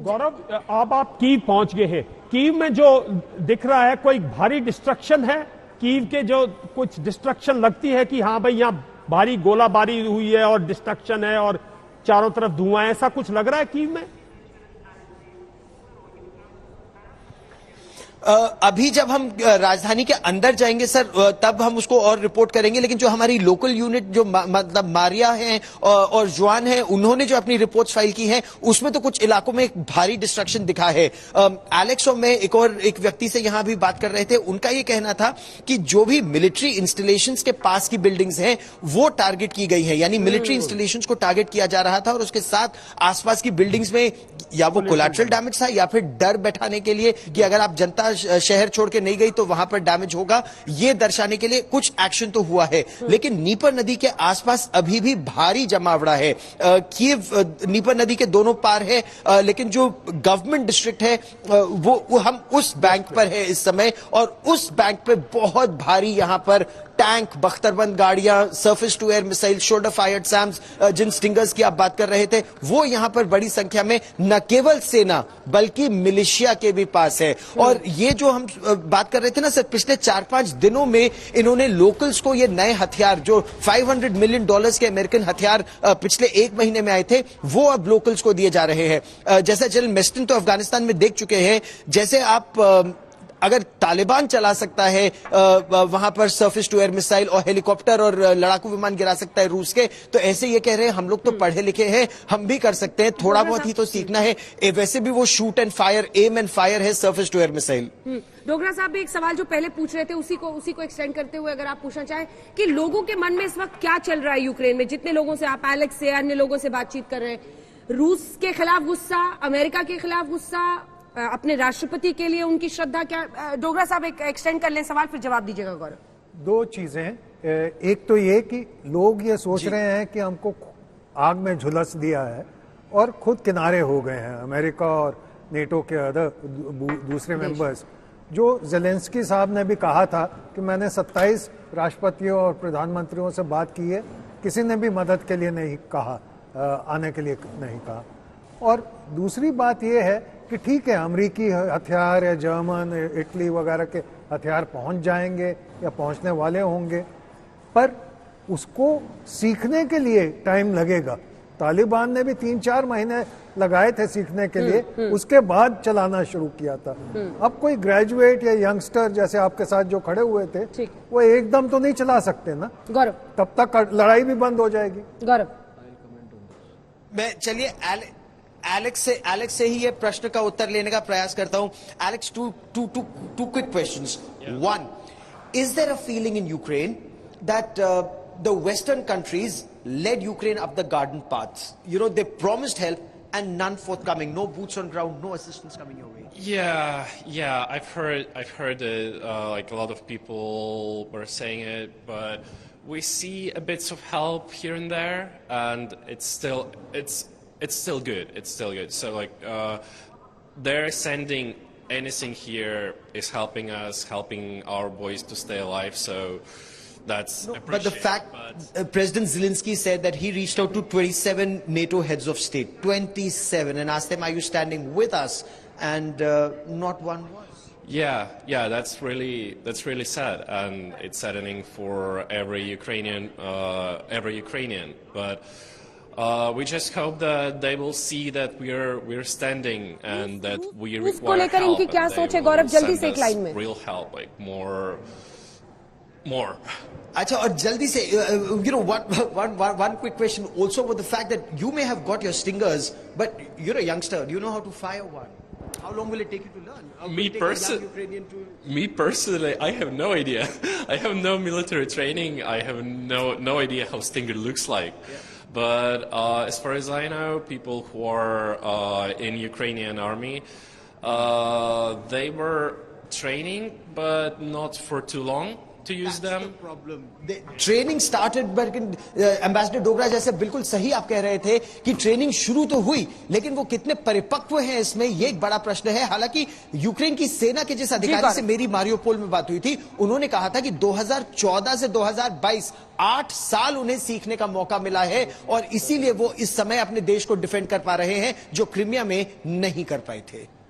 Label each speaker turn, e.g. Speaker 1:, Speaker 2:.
Speaker 1: गौरव, अब आप कीव पहुंच गए हैं। कीव में जो दिख रहा है, कोई भारी डिस्ट्रक्शन है? कीव के जो कुछ डिस्ट्रक्शन लगती है कि हाँ भाई यहाँ भारी गोलाबारी हुई है और डिस्ट्रक्शन है और चारों तरफ धुआं है, ऐसा कुछ लग रहा है कीव में?
Speaker 2: अभी जब हम राजधानी के अंदर जाएंगे सर, तब हम उसको और रिपोर्ट करेंगे, लेकिन जो हमारी लोकल यूनिट जो मतलब मारिया है और जुआन है, उन्होंने जो अपनी रिपोर्ट्स फाइल की हैं, उसमें तो कुछ इलाकों में एक भारी डिस्ट्रक्शन दिखा है। एलेक्स और मैं एक व्यक्ति से यहां भी बात कर रहे थे, उनका ये कहना था कि जो भी मिलिट्री इंस्टॉलेशंस के पास की बिल्डिंग्स हैं वो टारगेट की गई है, यानी मिलिट्री इंस्टॉलेशंस को टारगेट किया जा रहा था और उसके साथ आसपास की बिल्डिंग्स में या वो कोलैटरल डैमेज था या फिर डर बैठाने के लिए कि अगर आप जनता शहर छोड़ के नहीं गई तो वहां पर डैमेज होगा, ये दर्शाने के लिए कुछ एक्शन तो हुआ है। लेकिन नीपर नदी के आसपास अभी भी भारी जमावड़ा है। कीव नीपर नदी के दोनों पार है, लेकिन जो गवर्नमेंट डिस्ट्रिक्ट है वो हम उस बैंक पर है इस समय, और उस बैंक पे बहुत भारी यहां पर टैंक, बख्तरबंद गाड़ियां, surface to air missile, shoulder fired SAMs, जिन स्टिंगर्स की आप बात कर रहे थे, वो यहां पर बड़ी संख्या में न केवल सेना बल्कि मिलिशिया के भी पास है। और ये जो हम बात कर रहे थे ना सर, पिछले 4-5 दिनों में इन्होंने लोकल्स को ये नए हथियार, जो $500 मिलियन के अमेरिकन हथियार पिछले 1 महीने में आए थे, वो अब लोकल्स को दिए जा रहे हैं। जैसे जनरल मेस्टन तो अफगानिस्तान में देख चुके हैं, जैसे आप अगर तालिबान चला सकता है वहां पर सरफेस टू एयर मिसाइल और हेलीकॉप्टर और लड़ाकू विमान गिरा सकता है रूस के, तो ऐसे ये कह रहे हैं हम लोग तो पढ़े लिखे हैं, हम भी कर सकते हैं, थोड़ा बहुत ही तो सीखना है। वैसे भी वो shoot and fire, aim and fire है surface to air missile.
Speaker 3: Dogra साहब भी एक सवाल जो पहले पूछ रहे थे उसी को एक्सटेंड करते हुए अगर आप पूछना चाहें कि लोगों के मन में इस वक्त क्या चल रहा है यूक्रेन में? जितने लोगों से आप एलेक्स से अन्य लोगों से बातचीत कर रहे हैं, रूस के खिलाफ गुस्सा, अमेरिका के खिलाफ गुस्सा, अपने राष्ट्रपति के लिए उनकी श्रद्धा, क्या? डोगरा साहब एक एक्सटेंड कर ले सवाल, फिर जवाब दीजिएगा गौरव।
Speaker 4: 2 चीजें, एक तो ये कि लोग ये सोच रहे हैं कि हमको आग में झुलस दिया है और खुद किनारे हो गए हैं अमेरिका और नेटो के दूसरे मेंबर्स। जो जेलेंस्की साहब ने भी कहा था कि मैंने 27 राष्ट्रपतियों और प्रधानमंत्रियों से बात की है, किसी ने भी मदद के लिए नहीं कहा, आने के लिए नहीं कहा। और दूसरी बात यह है कि ठीक है, अमेरिकी हथियार या जर्मन, इटली वगैरह के हथियार पहुंच जाएंगे या पहुंचने वाले होंगे, पर उसको सीखने के लिए टाइम लगेगा। तालिबान ने भी 3-4 महीने लगाए थे सीखने के लिए, उसके बाद चलाना शुरू किया था। अब कोई ग्रेजुएट या यंगस्टर जैसे आपके साथ जो खड़े हुए थे, वो एकदम तो नहीं चला सकते ना
Speaker 3: गौरव,
Speaker 4: तब तक लड़ाई भी बंद हो जाएगी।
Speaker 3: गौरव,
Speaker 2: मैं चलिए एलेक्स से ही ये प्रश्न का उत्तर लेने का प्रयास करता हूं। Alex, two quick questions. One, is there a feeling in Ukraine that the Western countries led Ukraine up the garden paths? You know, they promised help and none forthcoming, no boots on ground, no assistance coming your way.
Speaker 5: Yeah, I've heard it. Like a lot of people were saying it, but we see a bits of help here and there, and it's still good. It's still good. So like they're sending anything here is helping us, helping our boys to stay alive. So that's
Speaker 2: but the fact President Zelensky said that he reached out to 27 NATO heads of state, 27, and asked them, "Are you standing with us?" And not one was.
Speaker 5: Yeah, that's really sad, and it's saddening for every Ukrainian. But we just hope that they will see that we're standing and that we require help.
Speaker 3: इनकी क्या सोच है गौरव? जल्दी से एक line में
Speaker 5: real help, like more.
Speaker 2: अच्छा, और जल्दी से, you know, one quick question also about the fact that you may have got your stingers, but you're a youngster. Do you know how to fire one? How long will it take you to learn?
Speaker 5: Me personally, I have no idea. I have no military training. I have no idea how stinger looks like. Yeah. But as far as I know, people who are in Ukrainian army, they were training, but not for too long. to use them.
Speaker 2: Training started, ambassador Dogra जैसे बिल्कुल सही आप कह रहे थे कि training शुरू तो हुई, लेकिन वो कितने परिपक्व हैं इसमें, ये एक बड़ा प्रश्न है। हालांकि यूक्रेन की सेना के जिस अधिकारी से मेरी मारियोपोल में बात हुई थी, उन्होंने कहा था कि 2014 से 2022 8 साल उन्हें सीखने का मौका मिला है और इसीलिए वो इस समय अपने देश को डिफेंड कर पा रहे हैं, जो क्रीमिया में नहीं कर पाए थे।